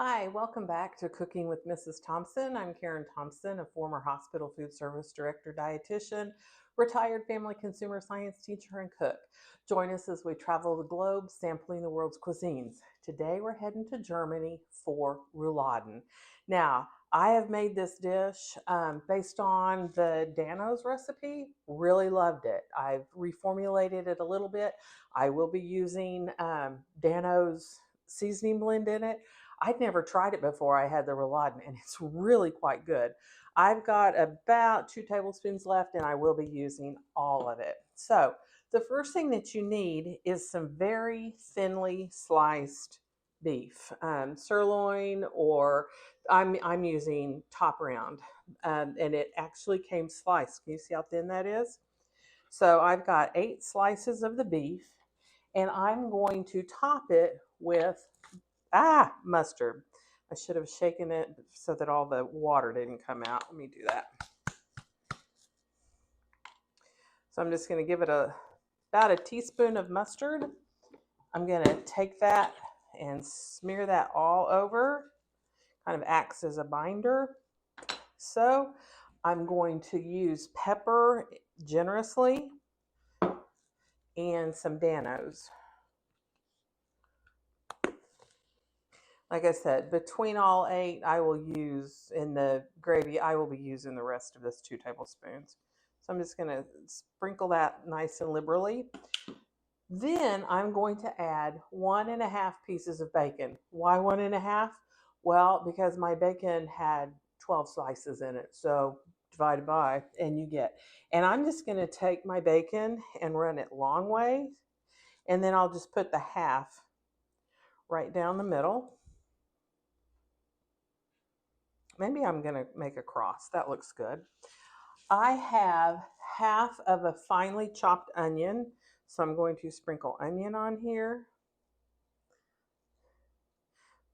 Hi, welcome back to Cooking with Mrs. Thompson. I'm Karen Thompson, a former hospital food service director, dietitian, retired family consumer science teacher, and cook. Join us as we travel the globe sampling the world's cuisines. Today we're heading to Germany for Rouladen. Now, I have made this dish based on the Dano's recipe. Really loved it. I've reformulated it a little bit. I will be using Dano's seasoning blend in it. I'd never tried it before I had the Rouladen, and it's really quite good. I've got about 2 tablespoons left, and I will be using all of it. So the first thing that you need is some very thinly sliced beef, sirloin, or I'm using top round, and it actually came sliced. Can you see how thin that is? So I've got 8 slices of the beef, and I'm going to top it with mustard. I should have shaken it so that all the water didn't come out. Let me do that. So I'm just going to give it about a teaspoon of mustard. I'm going to take that and smear that all over. Kind of acts as a binder. So I'm going to use pepper generously and some Dano's. Like I said, between all 8, I will use in the gravy, I will be using the rest of this 2 tablespoons. So I'm just going to sprinkle that nice and liberally. Then I'm going to add 1.5 pieces of bacon. Why 1.5? Well, because my bacon had 12 slices in it. So divided by, and you get. And I'm just going to take my bacon and run it long way. And then I'll just put the half right down the middle. Maybe I'm going to make a cross. That looks good. I have half of a finely chopped onion, so I'm going to sprinkle onion on here.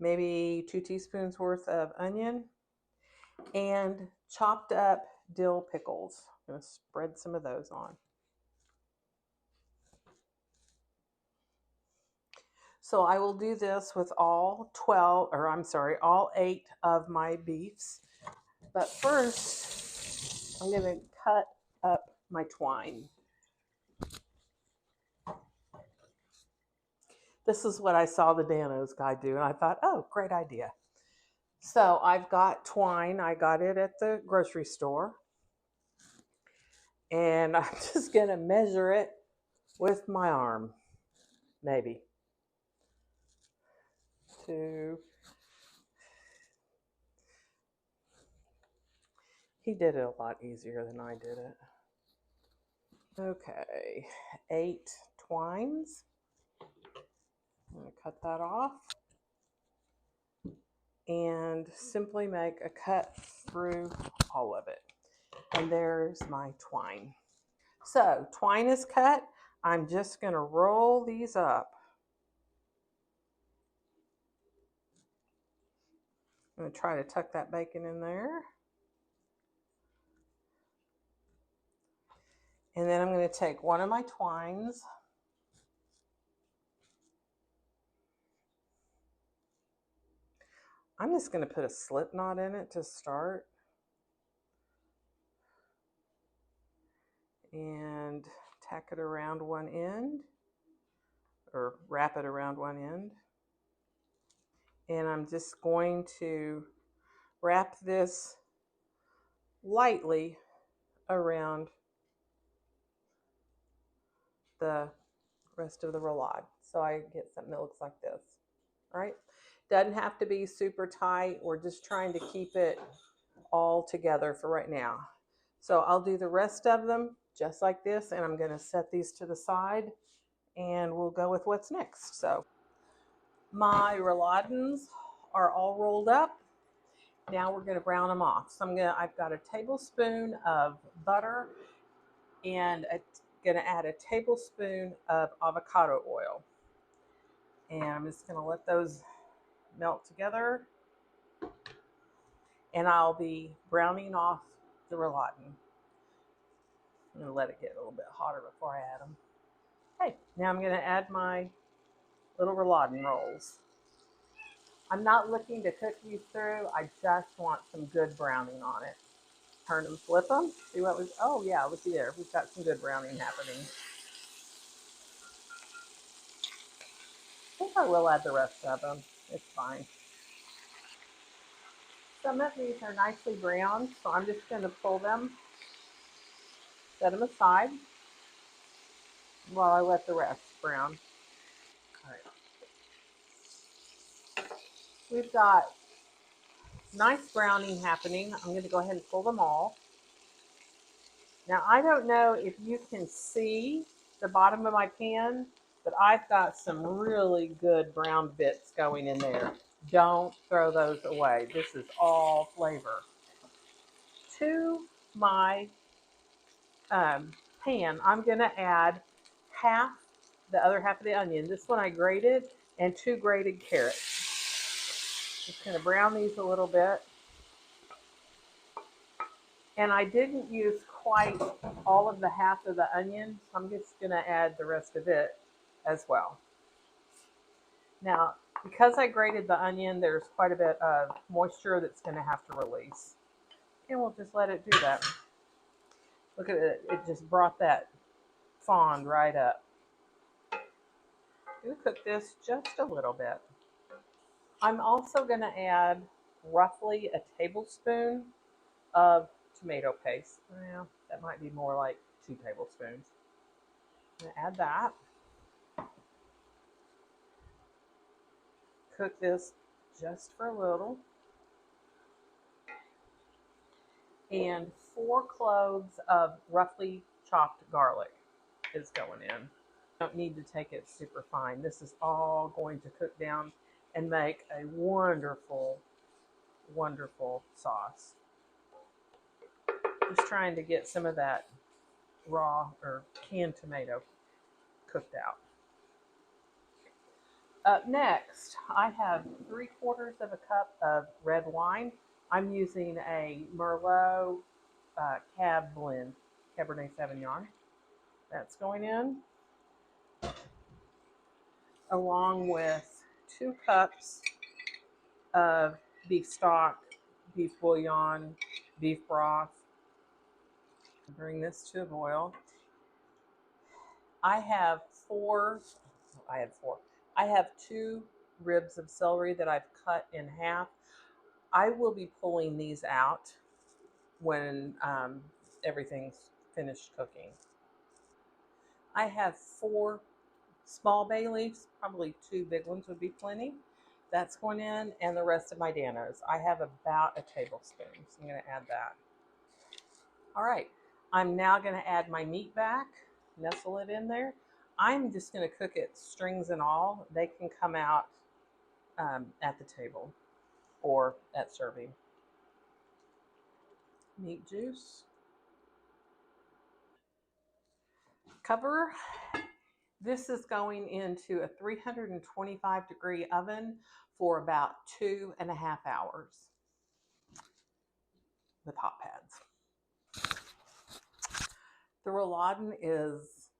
Maybe 2 teaspoons worth of onion and chopped up dill pickles. I'm going to spread some of those on. So I will do this with all 8 of my beefs. But first, I'm going to cut up my twine. This is what I saw the Dano's guy do, and I thought, oh, great idea. So I've got twine. I got it at the grocery store. And I'm just going to measure it with my arm, maybe. 2. He did it a lot easier than I did it. Okay, 8 twines. I'm going to cut that off and simply make a cut through all of it. And there's my twine. So twine is cut. I'm just going to roll these up. I'm going to try to tuck that bacon in there. And then I'm going to take one of my twines I'm just going to put a slip knot in it to start. And tack it around one end, or wrap it around one end. And I'm just going to wrap this lightly around the rest of the roulade. So I get something that looks like this. All right. Doesn't have to be super tight. We're just trying to keep it all together for right now. So I'll do the rest of them just like this, and I'm going to set these to the side, and we'll go with what's next. So my rouladens are all rolled up. Now we're going to brown them off. So I've got a tablespoon of butter and going to add a tablespoon of avocado oil. And I'm just going to let those melt together. And I'll be browning off the rouladen. I'm going to let it get a little bit hotter before I add them. Okay, now I'm going to add my little rouladen rolls. I'm not looking to cook these through. I just want some good browning on it. Turn them, flip them, see what was, oh yeah, look there. We've got some good browning happening. I think I will add the rest of them. It's fine. Some of these are nicely browned, so I'm just going to pull them, set them aside while I let the rest brown. All right. We've got nice browning happening. I'm going to go ahead and pull them all. Now, I don't know if you can see the bottom of my pan, but I've got some really good brown bits going in there. Don't throw those away. This is all flavor. To my pan, I'm going to add half, the other half of the onion. This one I grated, and 2 grated carrots. Just going to brown these a little bit. And I didn't use quite all of the half of the onion, so I'm just going to add the rest of it as well. Now, because I grated the onion, there's quite a bit of moisture that's going to have to release. And we'll just let it do that. Look at it, it just brought that fond right up. I'm going to cook this just a little bit. I'm also going to add roughly a tablespoon of tomato paste. Well, that might be more like 2 tablespoons. I'm going to add that. Cook this just for a little. And 4 cloves of roughly chopped garlic is going in. Don't need to take it super fine. This is all going to cook down and make a wonderful, wonderful sauce. Just trying to get some of that raw or canned tomato cooked out. Up next, I have 3/4 of a cup of red wine. I'm using a Merlot Cab blend, Cabernet Sauvignon. That's going in, along with 2 cups of beef stock, beef bouillon, beef broth. Bring this to a boil. I have 4. I have 2 ribs of celery that I've cut in half. I will be pulling these out when everything's finished cooking. I have 4 small bay leaves, probably 2 big ones would be plenty. That's going in, and the rest of my danos. I have about a tablespoon, so I'm going to add that. All right, I'm now going to add my meat back, nestle it in there. I'm just going to cook it strings and all. They can come out at the table or at serving. Meat juice. Cover. This is going into a 325-degree oven for about 2.5 hours with hot pads. The rouladen is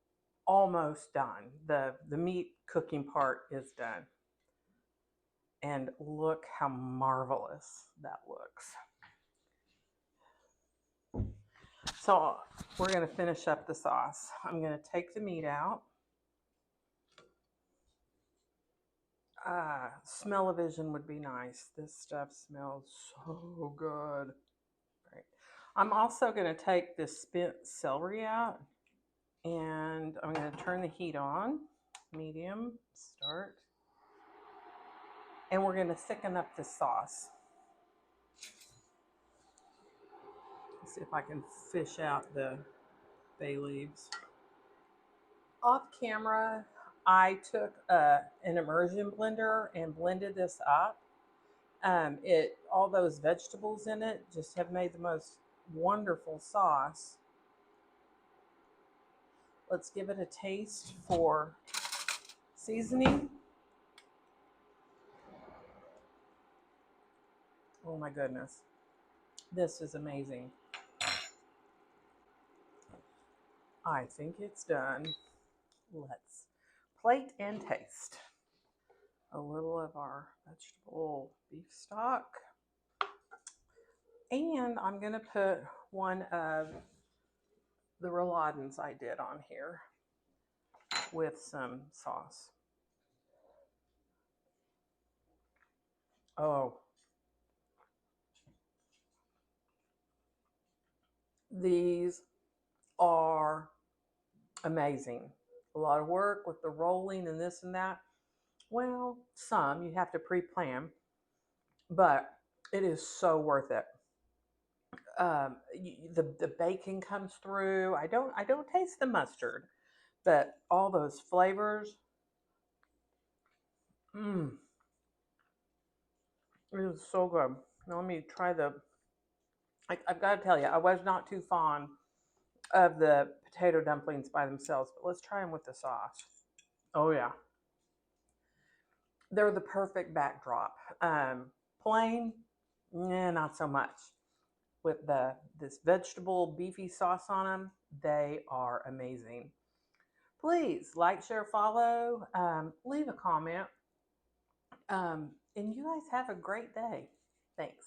almost done. The meat cooking part is done. And look how marvelous that looks. So we're going to finish up the sauce. I'm going to take the meat out. Smell-o-vision would be nice. This stuff smells so good. Right. I'm also going to take this spent celery out, and I'm going to turn the heat on, medium, start, and we're going to thicken up the sauce. Let's see if I can fish out the bay leaves. Off camera, I took an immersion blender and blended this up. All those vegetables in it just have made the most wonderful sauce. Let's give it a taste for seasoning. Oh my goodness, this is amazing. I think it's done. Let's plate and taste. a little of our vegetable beef stock. And I'm going to put one of the rouladens I did on here with some sauce. Oh, these are amazing. A lot of work with the rolling and this and that. Well, some you have to pre-plan, but it is so worth it. The bacon comes through. I don't taste the mustard, but all those flavors. Mmm, it is so good. Now let me try the. I've got to tell you, I was not too fond of the potato dumplings by themselves, but let's try them with the sauce. Oh yeah, they're the perfect backdrop. Plain, not so much. With this vegetable beefy sauce on them, they are amazing. Please like, share, follow, leave a comment, and you guys have a great day. Thanks.